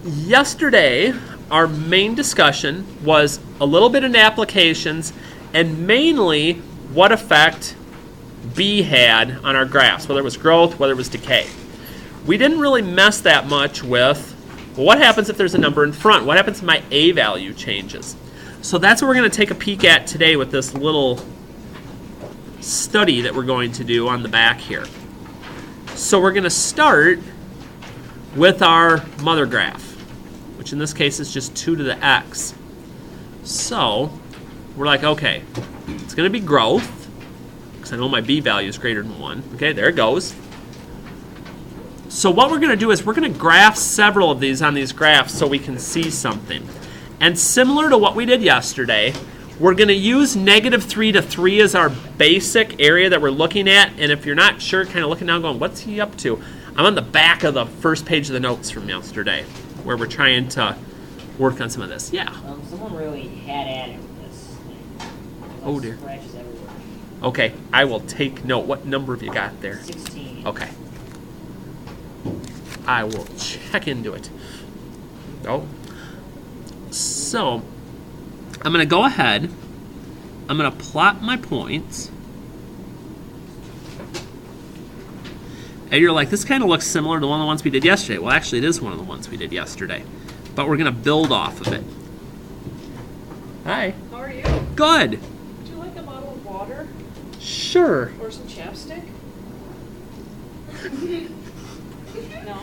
Yesterday, our main discussion was a little bit in applications and mainly what effect B had on our graphs, whether it was growth, whether it was decay. We didn't really mess that much with, well, what happens if there's a number in front? What happens if my A value changes? So that's what we're going to take a peek at today with this little study that we're going to do on the back here. So we're going to start with our mother graph, which in this case is just 2 to the x. So we're like, okay, it's going to be growth, because I know my B value is greater than 1. Okay, there it goes. So what we're going to do is we're going to graph several of these on these graphs so we can see something. And similar to what we did yesterday, we're going to use -3 to 3 as our basic area that we're looking at. And if you're not sure, kind of looking down going, what's he up to? I'm on the back of the first page of the notes from yesterday where we're trying to work on some of this. Yeah? Someone really had at it with this thing. Oh, dear. Scratches everywhere. Okay, I will take note. What number have you got there? 16. Okay. I will check into it. Oh. So, I'm going to go ahead. I'm going to plot my points. And you're like, this kind of looks similar to one of the ones we did yesterday. Well, actually, it is one of the ones we did yesterday. But we're going to build off of it. Hi. How are you? Good. Would you like a bottle of water? Sure. Or some chapstick? No.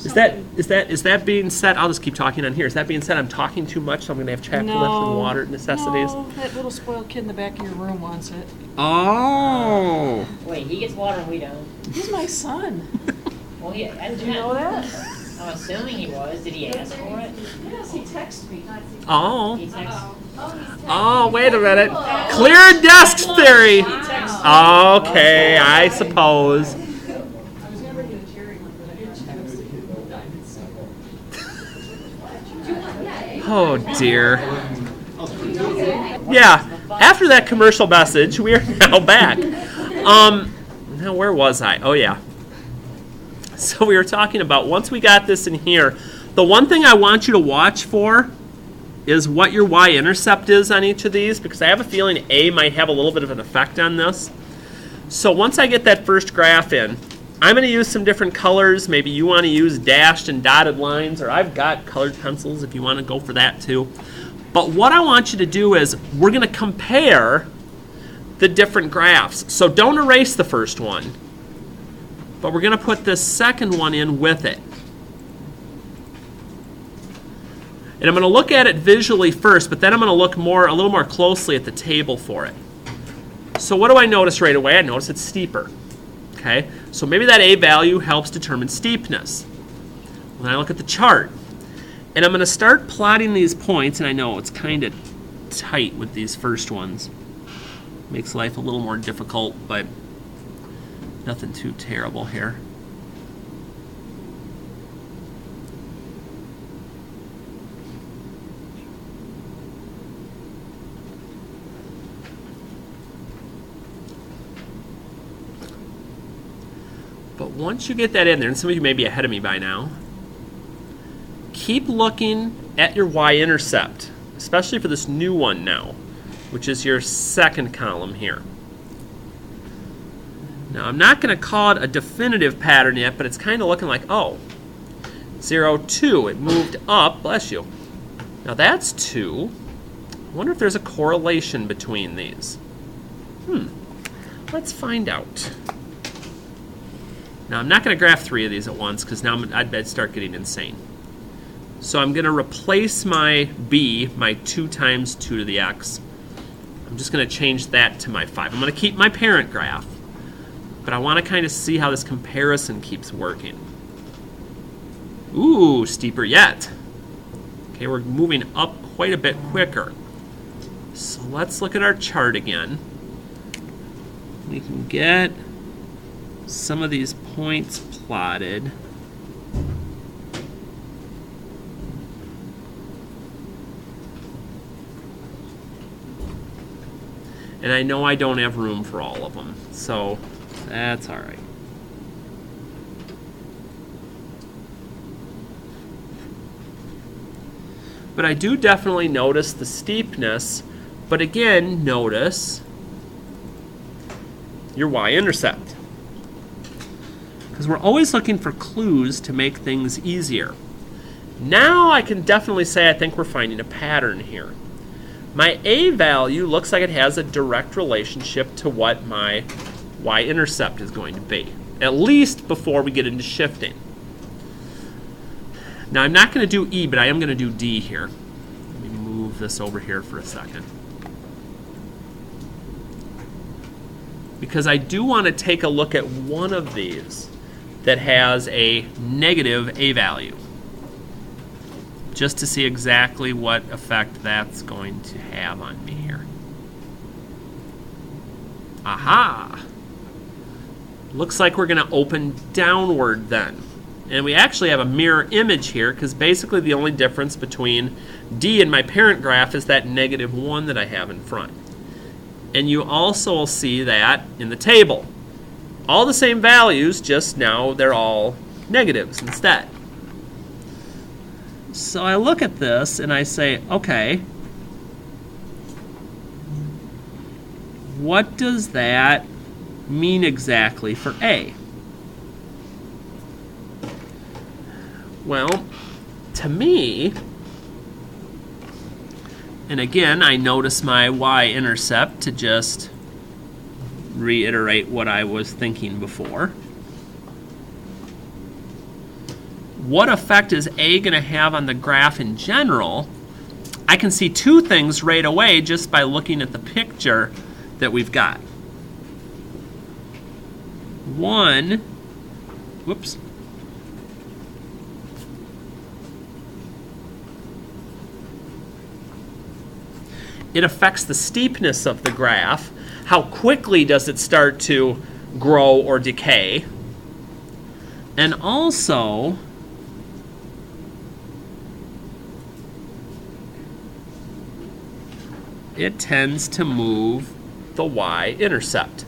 Is that being said? I'll just keep talking on here. Is that being said? I'm talking too much, so I'm going to have chapter left and water necessities. No, that little spoiled kid in the back of your room wants it. Oh. Wait, he gets water and we don't. He's my son. Well, Did you know that? I'm assuming he was. Did he ask for it? Yes, he texted me. Oh. He texted. Oh, wait a minute. Clear desk theory. Okay, I suppose. I was never going to cherry one, but I did text it. Oh, dear. Yeah, after that commercial message, we are now back. Now, where was I? Oh, yeah. So we were talking about, once we got this in here, the one thing I want you to watch for is what your y-intercept is on each of these, because I have a feeling A might have a little bit of an effect on this. So once I get that first graph in, I'm going to use some different colors. Maybe you want to use dashed and dotted lines, or I've got colored pencils if you want to go for that too. But what I want you to do is we're going to compare the different graphs. So don't erase the first one, but we're going to put this second one in with it. And I'm going to look at it visually first, but then I'm going to look a little more closely at the table for it. So what do I notice right away? I notice it's steeper. Okay, so maybe that A value helps determine steepness. When I look at the chart, and I'm going to start plotting these points, and I know it's kind of tight with these first ones. Makes life a little more difficult, but nothing too terrible here. But once you get that in there, and some of you may be ahead of me by now, keep looking at your y-intercept, especially for this new one now, which is your second column here. Now, I'm not going to call it a definitive pattern yet, but it's kind of looking like, oh, 0, 2. It moved up. Bless you. Now, that's 2. I wonder if there's a correlation between these. Let's find out. Now, I'm not going to graph 3 of these at once because now I'd start getting insane. So I'm going to replace my B, my 2 times 2 to the x. I'm just going to change that to my 5. I'm going to keep my parent graph, but I want to kind of see how this comparison keeps working. Ooh, steeper yet. Okay, we're moving up quite a bit quicker. So let's look at our chart again. We can get some of these points plotted. And I know I don't have room for all of them, so that's all right. but I do definitely notice the steepness. But again, notice your y-intercept. Because we're always looking for clues to make things easier. Now I can definitely say I think we're finding a pattern here. My a value looks like it has a direct relationship to what my y-intercept is going to be, at least before we get into shifting. Now I'm not going to do E, but I am going to do D here. Let me move this over here for a second. Because I do want to take a look at one of these that has a negative a value, just to see exactly what effect that's going to have on me here. Aha! Looks like we're going to open downward then. And we actually have a mirror image here, because basically the only difference between D and my parent graph is that -1 that I have in front. And you also will see that in the table. All the same values, just now they're all negatives instead. So I look at this and I say, okay, what does that mean exactly for A? Well, to me, and again, I notice my y-intercept to just reiterate what I was thinking before. What effect is A going to have on the graph in general? I can see two things right away just by looking at the picture that we've got. One, whoops. It affects the steepness of the graph. How quickly does it start to grow or decay? And also, it tends to move the y-intercept.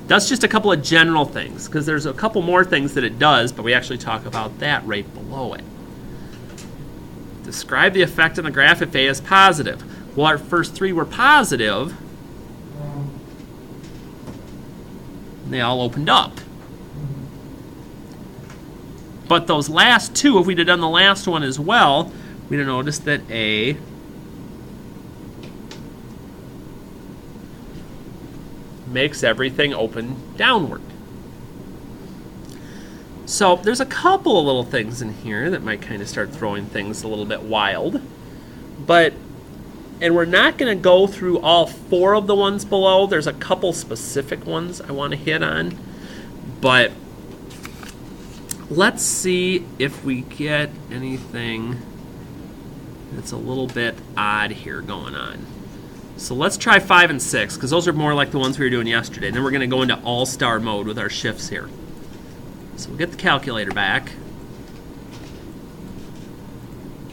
That's just a couple of general things, because there's a couple more things that it does, but we actually talk about that right below it. Describe the effect on the graph if A is positive. Well, our first three were positive. They all opened up. But those last two, if we'd have done the last one as well, we'd have noticed that A makes everything open downward. So there's a couple of little things in here that might kind of start throwing things a little bit wild. And we're not going to go through all four of the ones below. There's a couple specific ones I want to hit on. But let's see if we get anything that's a little bit odd here going on. So let's try 5 and 6, because those are more like the ones we were doing yesterday. And then we're going to go into all-star mode with our shifts here. So we'll get the calculator back.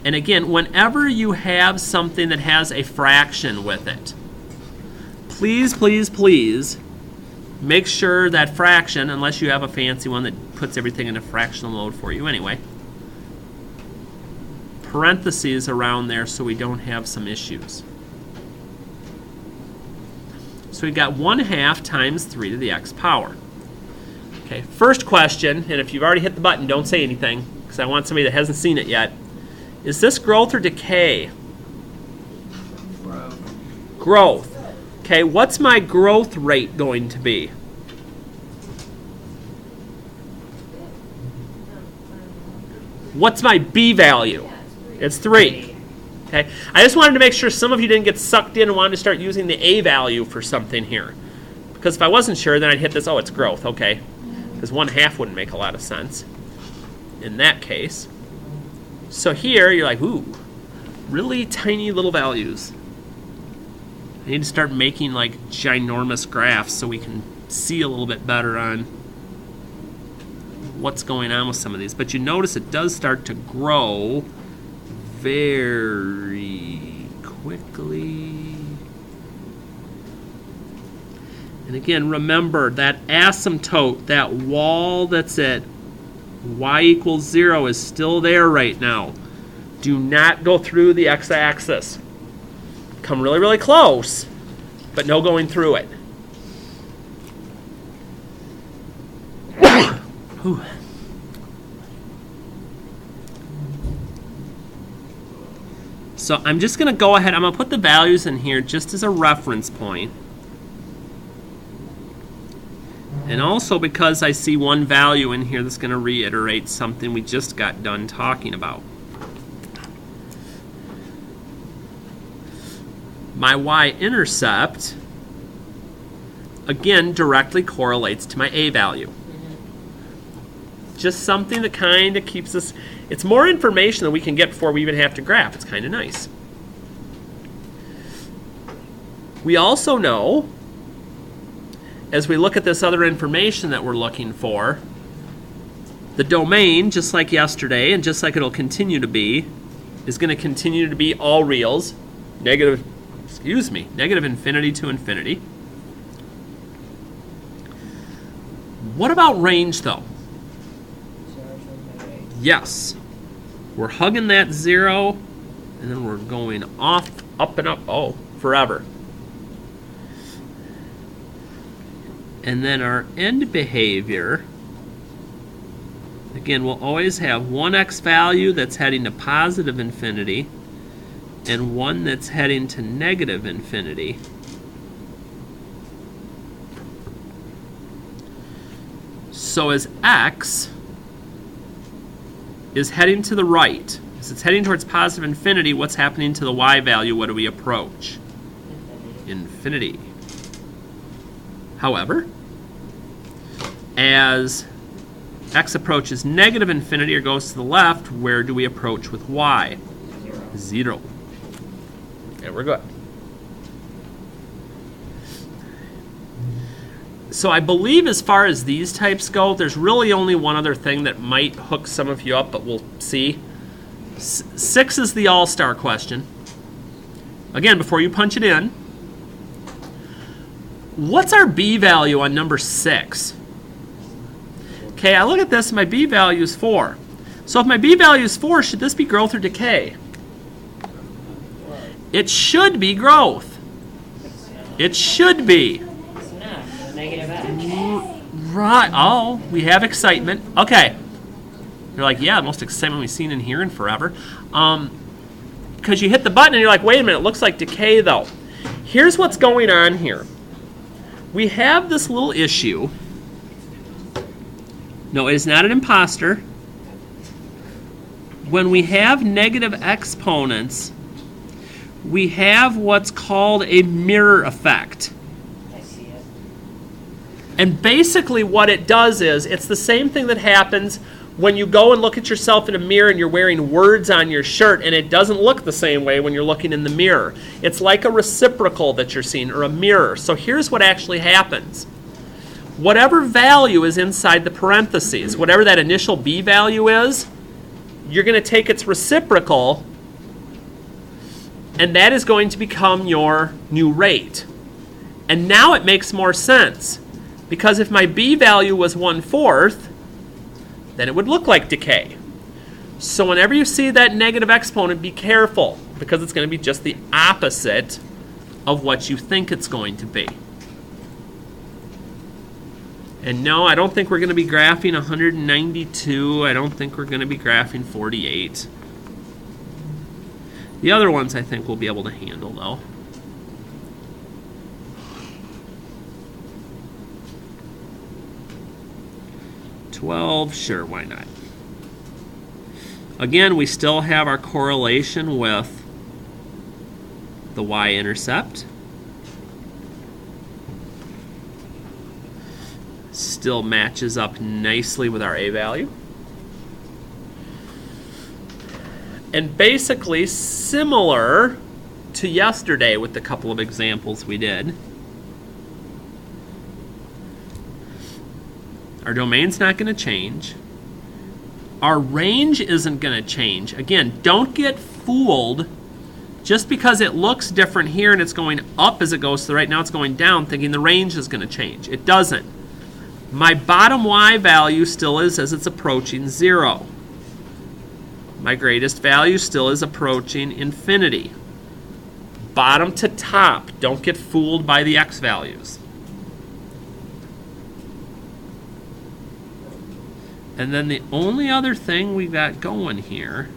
And again, whenever you have something that has a fraction with it, please, please, please make sure that fraction, unless you have a fancy one that puts everything into fractional mode for you anyway, parentheses around there so we don't have some issues. So we've got 1/2 times 3 to the x power. Okay, first question, and if you've already hit the button, don't say anything, because I want somebody that hasn't seen it yet. Is this growth or decay? Growth. Growth. Okay, what's my growth rate going to be? What's my b value? It's 3. Okay, I just wanted to make sure some of you didn't get sucked in and wanted to start using the a value for something here. Because if I wasn't sure, then I'd hit this, oh, it's growth, okay. Because 1/2 wouldn't make a lot of sense in that case. So here, you're like, ooh, really tiny little values. I need to start making like ginormous graphs so we can see a little bit better on what's going on with some of these. But you notice it does start to grow very quickly. And again, remember that asymptote, that wall that's at y equals 0 is still there right now. Do not go through the x-axis. Come really, really close, but no going through it. Whew. So I'm just going to go ahead. I'm going to put the values in here just as a reference point. And also because I see one value in here that's going to reiterate something we just got done talking about. My y-intercept, again, directly correlates to my a value. Just something that kind of keeps us, it's more information than we can get before we even have to graph. It's kind of nice. We also know, as we look at this other information that we're looking for, the domain, just like yesterday and just like it'll continue to be, is going to continue to be all reals, negative infinity to infinity. What about range, though? Yes. We're hugging that 0, and then we're going off, up and up, forever. And then our end behavior, again, we'll always have one x value that's heading to positive infinity and one that's heading to negative infinity. So as x is heading to the right, as it's heading towards positive infinity, what's happening to the y value? What do we approach? Infinity. However, as x approaches negative infinity or goes to the left, where do we approach with y? 0. Okay, we're good. So I believe as far as these types go, there's really only one other thing that might hook some of you up, but we'll see. 6 is the all-star question. Again, before you punch it in, what's our b value on number 6? Okay, I look at this, my b value is 4. So if my b value is 4, should this be growth or decay? It should be growth. It should be. It's not. Negative x. Right. Oh, we have excitement. Okay. You're like, yeah, the most excitement we've seen in here in forever. Because you hit the button and you're like, wait a minute, it looks like decay though. Here's what's going on here. We have this little issue. No, it is not an imposter. When we have negative exponents, we have what's called a mirror effect. I see it. And basically what it does is, it's the same thing that happens when you go and look at yourself in a mirror and you're wearing words on your shirt and it doesn't look the same way when you're looking in the mirror. It's like a reciprocal that you're seeing, or a mirror. So here's what actually happens. Whatever value is inside the parentheses, whatever that initial b value is, you're going to take its reciprocal, and that is going to become your new rate. And now it makes more sense, because if my b value was 1/4, then it would look like decay. So whenever you see that negative exponent, be careful, because it's going to be just the opposite of what you think it's going to be. And no, I don't think we're going to be graphing 192. I don't think we're going to be graphing 48. The other ones I think we'll be able to handle, though. $12, sure, why not? Again, we still have our correlation with the y-intercept. Still matches up nicely with our a value. And basically similar to yesterday with the couple of examples we did. Our domain's not going to change. Our range isn't going to change. Again, don't get fooled just because it looks different here and it's going up as it goes to the right. Now it's going down, thinking the range is going to change. It doesn't. My bottom y value still is as it's approaching 0. My greatest value still is approaching infinity. Bottom to top, don't get fooled by the x values. And then the only other thing we got going here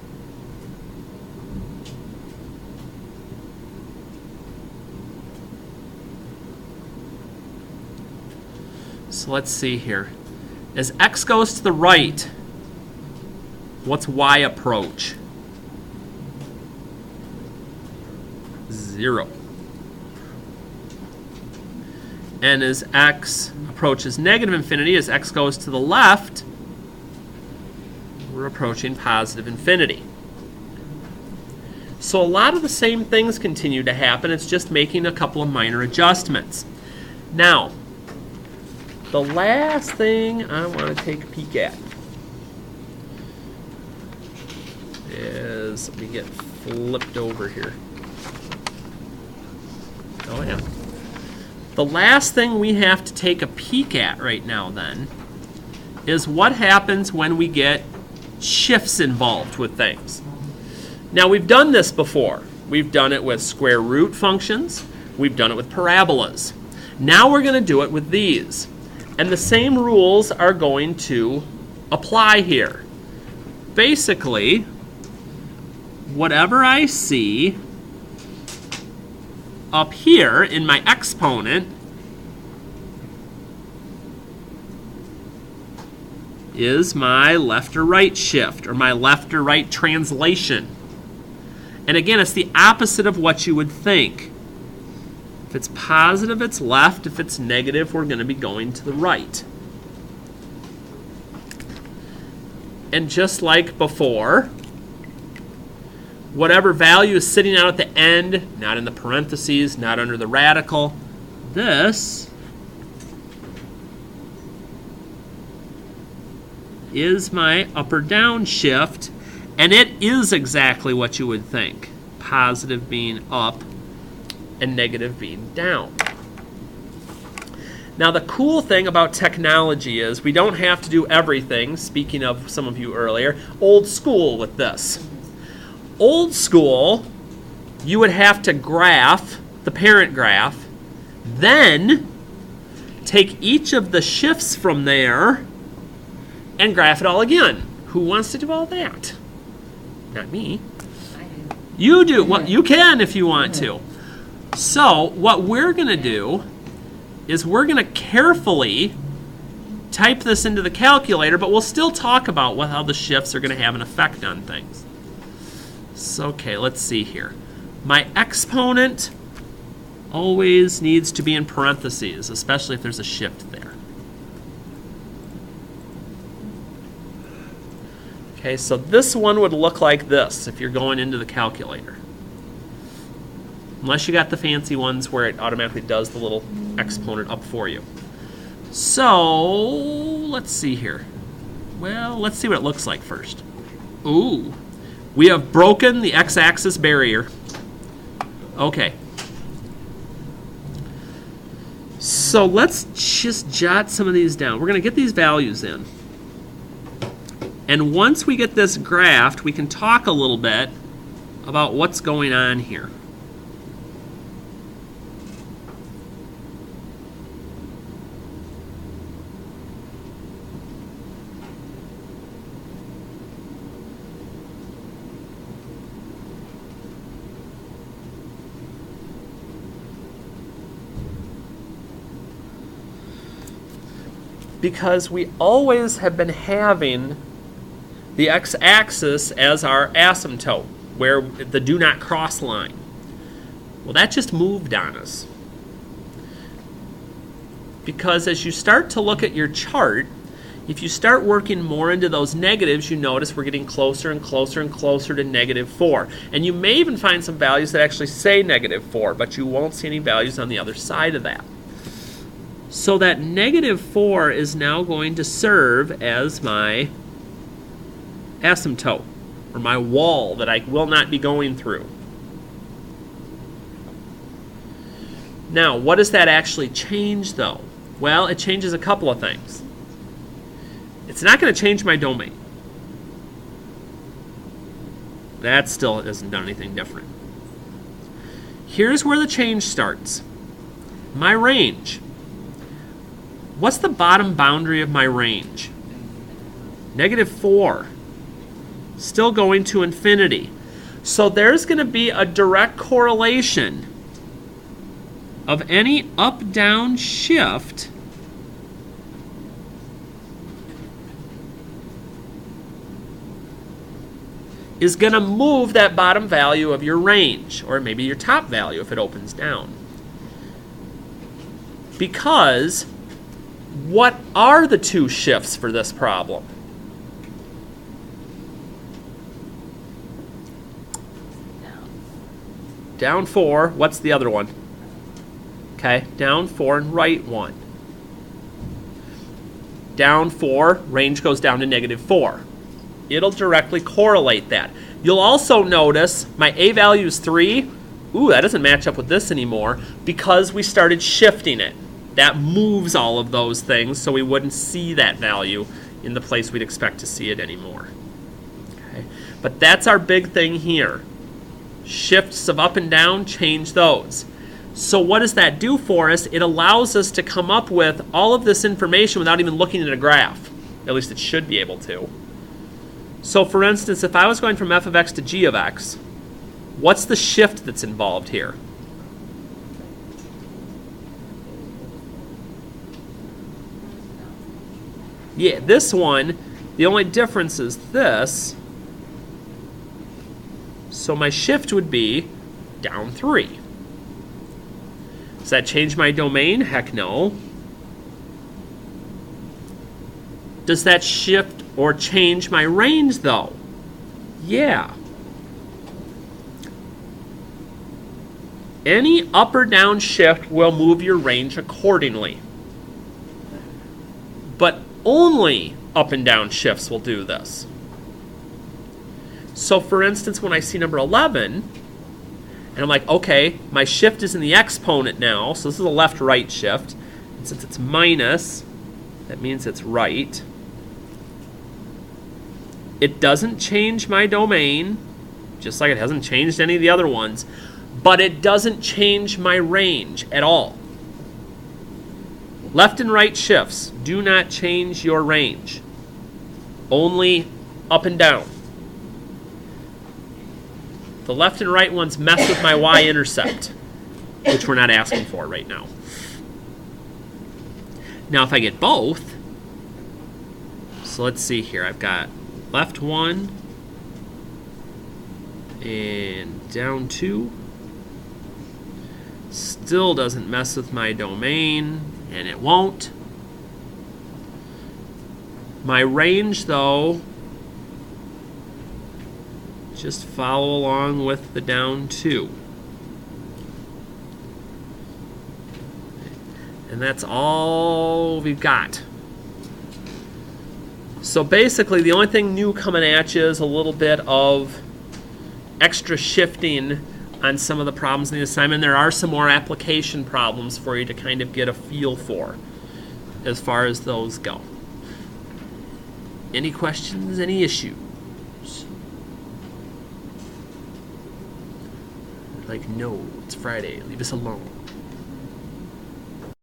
so let's see here. As x goes to the right, what's y approach? 0. And as x approaches negative infinity, as x goes to the left, we're approaching positive infinity. So a lot of the same things continue to happen. It's just making a couple of minor adjustments. Now, the last thing I want to take a peek at is, let me get flipped over here. Oh yeah. The last thing we have to take a peek at right now then is what happens when we get shifts involved with things. Now we've done this before. We've done it with square root functions. We've done it with parabolas. Now we're going to do it with these. And the same rules are going to apply here. Basically, whatever I see up here in my exponent is my left or right shift, or my left or right translation. And again, it's the opposite of what you would think. If it's positive, it's left. If it's negative, we're going to be going to the right. And just like before, whatever value is sitting out at the end, not in the parentheses, not under the radical, this is my up or down shift, and it is exactly what you would think. Positive being up and negative being down. Now the cool thing about technology is we don't have to do everything, speaking of some of you earlier, old school with this. Old school, you would have to graph the parent graph, then take each of the shifts from there and graph it all again. Who wants to do all that? Not me. I do. You do. Well, you can if you want to. So what we're going to do is we're going to carefully type this into the calculator, but we'll still talk about how the shifts are going to have an effect on things. So, okay, let's see here. My exponent always needs to be in parentheses, especially if there's a shift there. Okay, so this one would look like this if you're going into the calculator. Unless you got the fancy ones where it automatically does the little exponent up for you. So, let's see here. Well, let's see what it looks like first. Ooh, we have broken the x-axis barrier. Okay. So let's just jot some of these down. We're going to get these values in. And once we get this graphed, we can talk a little bit about what's going on here. Because we always have been having the x-axis as our asymptote, where the do not cross line. Well, that just moved on us. Because as you start to look at your chart, if you start working more into those negatives, you notice we're getting closer and closer and closer to -4. And you may even find some values that actually say -4, but you won't see any values on the other side of that. So that -4 is now going to serve as my asymptote, or my wall that I will not be going through. Now, what does that actually change, though? Well, it changes a couple of things. It's not going to change my domain. That still hasn't done anything different. Here's where the change starts. My range. What's the bottom boundary of my range? -4. Still going to infinity. So there's going to be a direct correlation of any up-down shift is going to move that bottom value of your range, or maybe your top value if it opens down. Because what are the two shifts for this problem? Down 4, what's the other one? Okay, down 4 and right 1. Down 4, range goes down to -4. It'll directly correlate that. You'll also notice my A value is 3. Ooh, that doesn't match up with this anymore because we started shifting it. That moves all of those things so we wouldn't see that value in the place we'd expect to see it anymore. Okay. But that's our big thing here. Shifts of up and down, change those. So what does that do for us? It allows us to come up with all of this information without even looking at a graph. At least it should be able to. So for instance, if I was going from f of x to g of x, what's the shift that's involved here? Yeah, this one, the only difference is this. So my shift would be down 3. Does that change my domain? Heck no. Does that shift or change my range though? Yeah. Any up or down shift will move your range accordingly. But only up and down shifts will do this. So for instance, when I see number 11, and I'm like, okay, my shift is in the exponent now, so this is a left-right shift. And since it's minus, that means it's right. It doesn't change my domain, just like it hasn't changed any of the other ones, but it doesn't change my range at all. Left and right shifts do not change your range, only up and down. The left and right ones mess with my y-intercept, which we're not asking for right now. Now if I get both, so let's see here, I've got left 1 and down 2. Still doesn't mess with my domain, and it won't. My range though, just follow along with the down 2. And that's all we've got. So basically the only thing new coming at you is a little bit of extra shifting on some of the problems in the assignment. There are some more application problems for you to kind of get a feel for as far as those go. Any questions, any issues? Like, no, it's Friday, leave us alone.